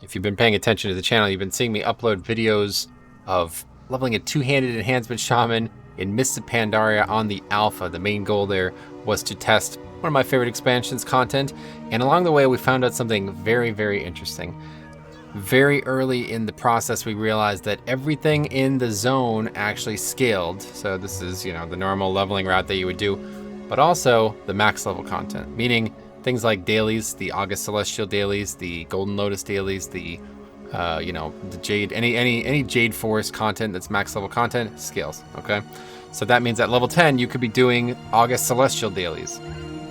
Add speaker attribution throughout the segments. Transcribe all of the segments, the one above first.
Speaker 1: If you've been paying attention to the channel, you've been seeing me upload videos of leveling a two-handed enhancement shaman in Mists of Pandaria on the alpha. The main goal there was to test one of my favorite expansions content, and along the way we found out something very, very interesting. Very early in the process, we realized that everything in the zone actually scaled. So this is, the normal leveling route that you would do, but also the max level content, meaning things like dailies, the August Celestial dailies, the Golden Lotus dailies, the the Jade, any Jade Forest content that's max level content scales. Okay, so that means at level 10 you could be doing August Celestial dailies.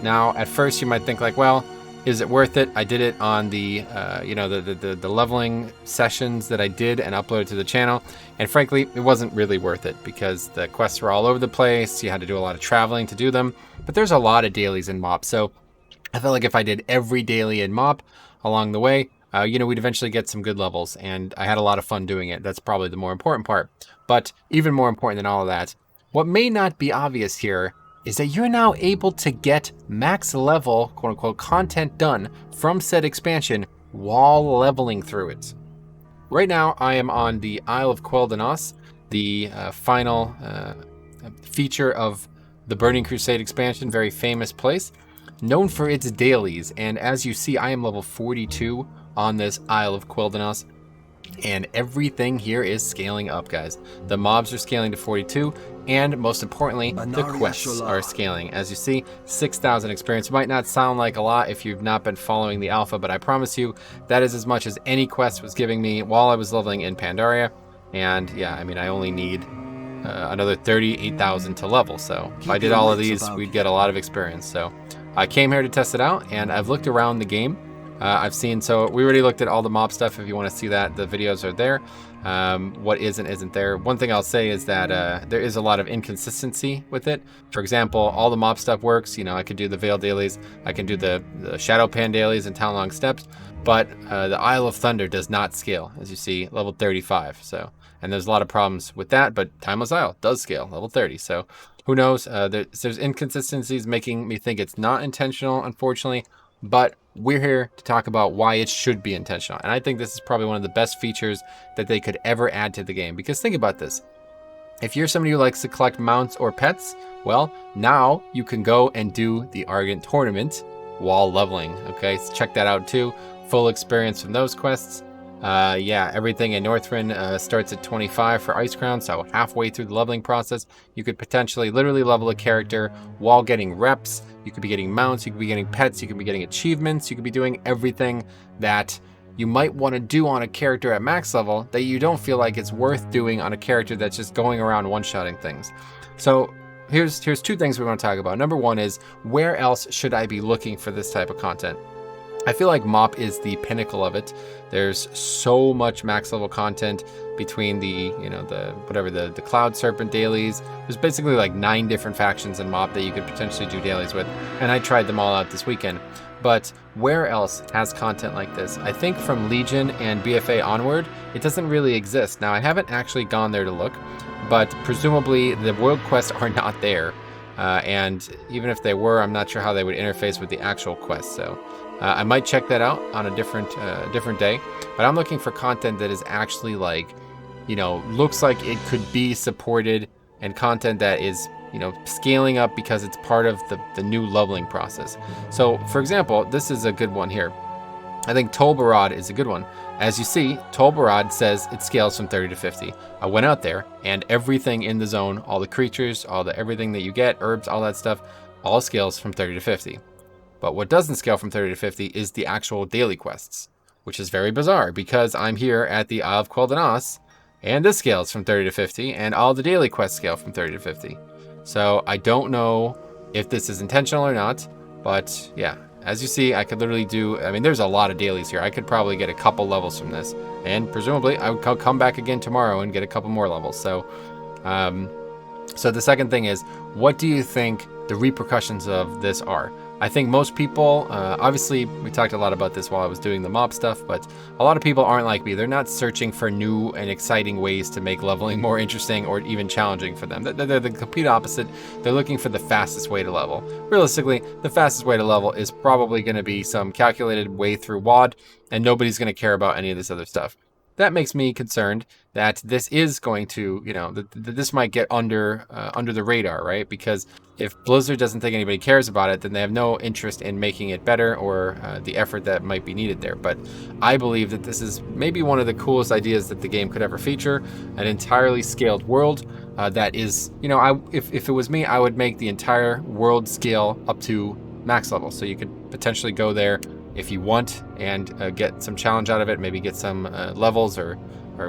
Speaker 1: Now, at first you might think like, well, is it worth it? I did it on the the leveling sessions that I did and uploaded to the channel, and frankly, it wasn't really worth it because the quests were all over the place. You had to do a lot of traveling to do them, but there's a lot of dailies in MoP, so I felt like if I did every daily in MoP along the way, we'd eventually get some good levels, and I had a lot of fun doing it. That's probably the more important part. But even more important than all of that, what may not be obvious here is that you're now able to get max level, quote unquote, content done from said expansion while leveling through it. Right now, I am on the Isle of Quel'Danas, the final feature of the Burning Crusade expansion, very famous place, known for its dailies. And as you see, I am level 42 on this Isle of Quel'Danas, and everything here is scaling up, guys. The mobs are scaling to 42, and most importantly, the quests are scaling. As you see, 6,000 experience. Might not sound like a lot if you've not been following the alpha, but I promise you that is as much as any quest was giving me while I was leveling in Pandaria. And yeah, I mean, I only need another 38,000 to level, so if I did all of these, we'd get a lot of experience. So I came here to test it out, and I've looked around the game. I've seen, so we already looked at all the mob stuff. If you want to see that, the videos are there. What isn't there. One thing I'll say is that there is a lot of inconsistency with it. For example, all the mob stuff works. I could do the Veil dailies, I can do the Shadow Pan dailies and Town Long Steps, but the Isle of Thunder does not scale, as you see, level 35. So, and there's a lot of problems with that, but Timeless Isle does scale, level 30. So who knows? There's inconsistencies making me think it's not intentional, unfortunately, but we're here to talk about why it should be intentional. And I think this is probably one of the best features that they could ever add to the game. Because think about this. If you're somebody who likes to collect mounts or pets, well, now you can go and do the Argent tournament while leveling. Okay, so check that out too. Full experience from those quests. Everything in Northrend starts at 25 for Ice Crown, so halfway through the leveling process, you could potentially literally level a character while getting reps. You could be getting mounts, you could be getting pets, you could be getting achievements, you could be doing everything that you might want to do on a character at max level that you don't feel like it's worth doing on a character that's just going around one-shotting things. So here's two things we want to talk about. Number one is, where else should I be looking for this type of content? I feel like MoP is the pinnacle of it. There's so much max level content between the Cloud Serpent dailies. There's basically like 9 different factions in MoP that you could potentially do dailies with, and I tried them all out this weekend. But where else has content like this? I think from Legion and BFA onward, it doesn't really exist. Now, I haven't actually gone there to look, but presumably the world quests are not there. And even if they were, I'm not sure how they would interface with the actual quest. So I might check that out on a different day. But I'm looking for content that is actually looks like it could be supported, and content that is, scaling up because it's part of the new leveling process. So, for example, this is a good one here. I think Tol Barad is a good one. As you see, Tol Barad says it scales from 30 to 50. I went out there, and everything in the zone, all the creatures, everything that you get, herbs, all that stuff, all scales from 30 to 50. But what doesn't scale from 30 to 50 is the actual daily quests, which is very bizarre because I'm here at the Isle of Quel'Danas, and this scales from 30 to 50, and all the daily quests scale from 30 to 50. So I don't know if this is intentional or not, but yeah, as you see, I could literally there's a lot of dailies here. I could probably get a couple levels from this, and presumably I would come back again tomorrow and get a couple more levels. So, so the second thing is, what do you think the repercussions of this are? I think most people, obviously we talked a lot about this while I was doing the mob stuff, but a lot of people aren't like me. They're not searching for new and exciting ways to make leveling more interesting or even challenging for them. They're the complete opposite. They're looking for the fastest way to level. Realistically, the fastest way to level is probably going to be some calculated way through WoD, and nobody's going to care about any of this other stuff. That makes me concerned that this is going to, you know, that this might get under the radar, right? Because if Blizzard doesn't think anybody cares about it, then they have no interest in making it better or the effort that might be needed there. But I believe that this is maybe one of the coolest ideas that the game could ever feature, an entirely scaled world that is, you know, if it was me, I would make the entire world scale up to max level. So you could potentially go there if you want and get some challenge out of it, maybe get some levels or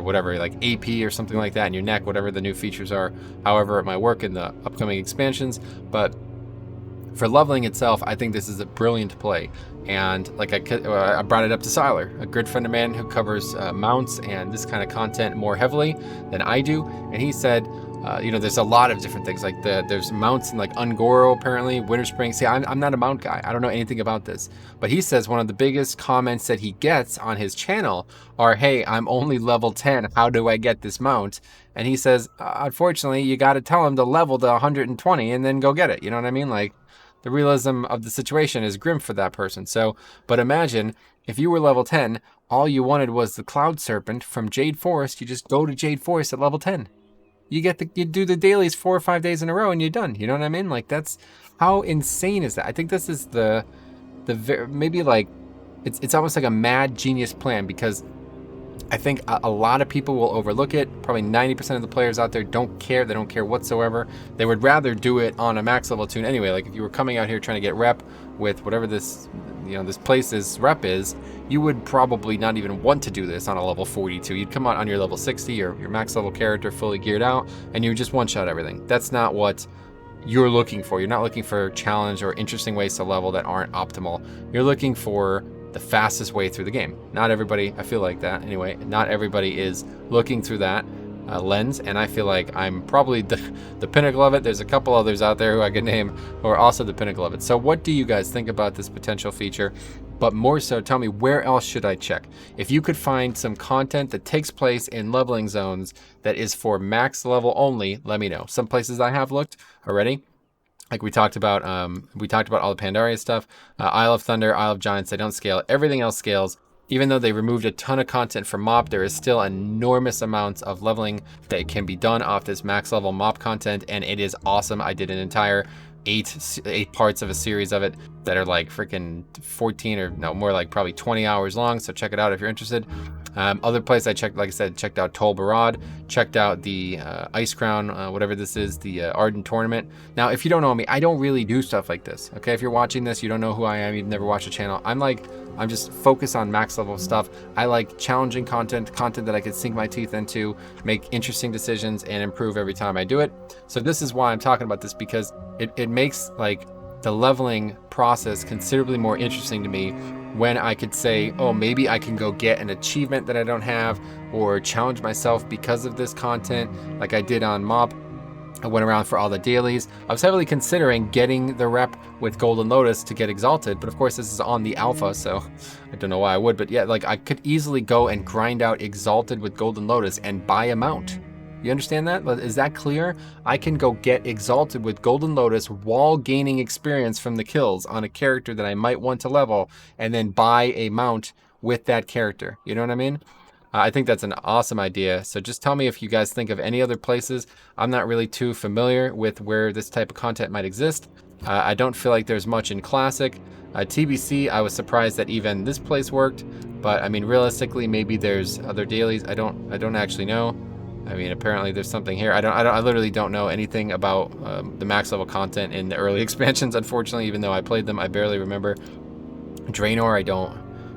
Speaker 1: whatever, like AP or something like that in your neck, whatever the new features are, however it might work in the upcoming expansions. But for leveling itself, I think this is a brilliant play. And like I brought it up to Siler, a good friend of mine who covers mounts and this kind of content more heavily than I do. And he said, you know, there's a lot of different things. Like there's mounts in like Ungoro, apparently, Winter Spring. See, I'm not a mount guy. I don't know anything about this. But he says one of the biggest comments that he gets on his channel are, hey, I'm only level 10. How do I get this mount? And he says, unfortunately, you got to tell him to level to 120 and then go get it. You know what I mean? Like, the realism of the situation is grim for that person. So, but imagine if you were level 10, all you wanted was the Cloud Serpent from Jade Forest. You just go to Jade Forest at level 10. You do the dailies 4 or 5 days in a row and you're done. You know what I mean? Like, that's, how insane is that? I think this is maybe like, it's almost like a mad genius plan, because I think a lot of people will overlook it. Probably 90% of the players out there don't care. They don't care whatsoever. They would rather do it on a max level tune anyway. Like if you were coming out here trying to get rep with whatever this, you know, this place's rep is, you would probably not even want to do this on a level 42. You'd come out on your level 60 or your max level character fully geared out, and you would just one-shot everything. That's not what you're looking for. You're not looking for challenge or interesting ways to level that aren't optimal. You're looking for the fastest way through the game. Not everybody, I feel like that anyway, not everybody is looking through that lens, and I feel like I'm probably the pinnacle of it. There's a couple others out there who I could name who are also the pinnacle of it. So what do you guys think about this potential feature? But more so, tell me, where else should I check? If you could find some content that takes place in leveling zones that is for max level only, let me know. Some places I have looked already, like we talked about all the Pandaria stuff. Isle of Thunder, Isle of Giants, they don't scale. Everything else scales. Even though they removed a ton of content from MOP, there is still enormous amounts of leveling that can be done off this max level MOP content, and it is awesome. I did an entire eight parts of a series of it that are like freaking 14 or no, more like probably 20 hours long. So check it out if you're interested. Other place I checked, like I said, checked out Tol Barad, checked out the Ice Crown, whatever this is, the Arden Tournament. Now, if you don't know me, I don't really do stuff like this. Okay, if you're watching this, you don't know who I am, you've never watched a channel. I'm just focused on max level stuff. I like challenging content that I could sink my teeth into, make interesting decisions, and improve every time I do it. So this is why I'm talking about this, because it makes like the leveling process considerably more interesting to me when I could say, oh, maybe I can go get an achievement that I don't have, or challenge myself because of this content, like I did on MOP. I went around for all the dailies. I was heavily considering getting the rep with Golden Lotus to get Exalted, but of course this is on the alpha, so I don't know why I would, but yeah, like I could easily go and grind out Exalted with Golden Lotus and buy a mount. You understand that? Is that clear? I can go get Exalted with Golden Lotus while gaining experience from the kills on a character that I might want to level, and then buy a mount with that character. You know what I mean? I think that's an awesome idea. So just tell me if you guys think of any other places. I'm not really too familiar with where this type of content might exist. I don't feel like there's much in Classic. TBC, I was surprised that even this place worked, but I mean, realistically, maybe there's other dailies. I don't actually know. I mean, apparently there's something here. I literally don't know anything about the max level content in the early expansions, unfortunately, even though I played them. I barely remember. Draenor,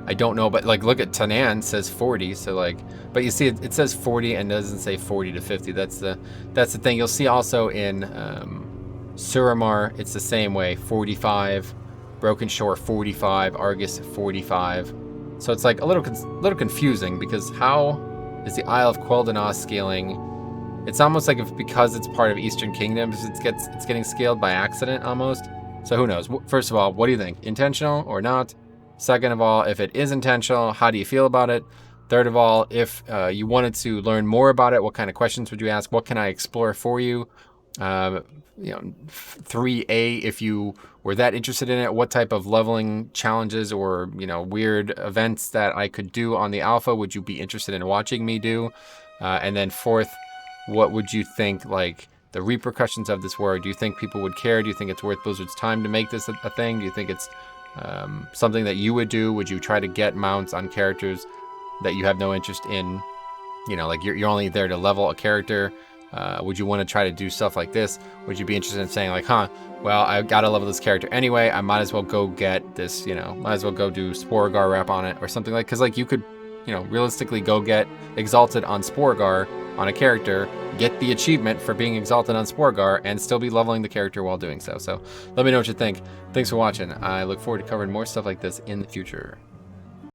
Speaker 1: I don't know, but like, look at Tanan says 40, so like, but you see it says 40 and doesn't say 40 to 50. That's the thing. You'll see also in Suramar, it's the same way, 45, Broken Shore 45, Argus 45. So it's like a little confusing, because how is the Isle of Quel'Danas scaling? It's almost like because it's part of Eastern Kingdoms, it's getting scaled by accident almost. So who knows? First of all, what do you think? Intentional or not? Second of all, if it is intentional, how do you feel about it? Third of all, if you wanted to learn more about it, what kind of questions would you ask? What can I explore for you? 3A, if you were that interested in it, what type of leveling challenges or, weird events that I could do on the alpha would you be interested in watching me do? And then fourth, what would you think, like, the repercussions of this were? Do you think people would care? Do you think it's worth Blizzard's time to make this a thing? Do you think it's something that you would do? Would you try to get mounts on characters that you have no interest in? Like you're only there to level a character. Would you want to try to do stuff like this? Would you be interested in saying like, well, I gotta level this character anyway, I might as well go get this, might as well go do Sporegar rep on it or something, like, because like you could, realistically go get Exalted on Sporegar on a character, get the achievement for being Exalted on Sporegar, and still be leveling the character while doing so. So let me know what you think. Thanks for watching. I look forward to covering more stuff like this in the future.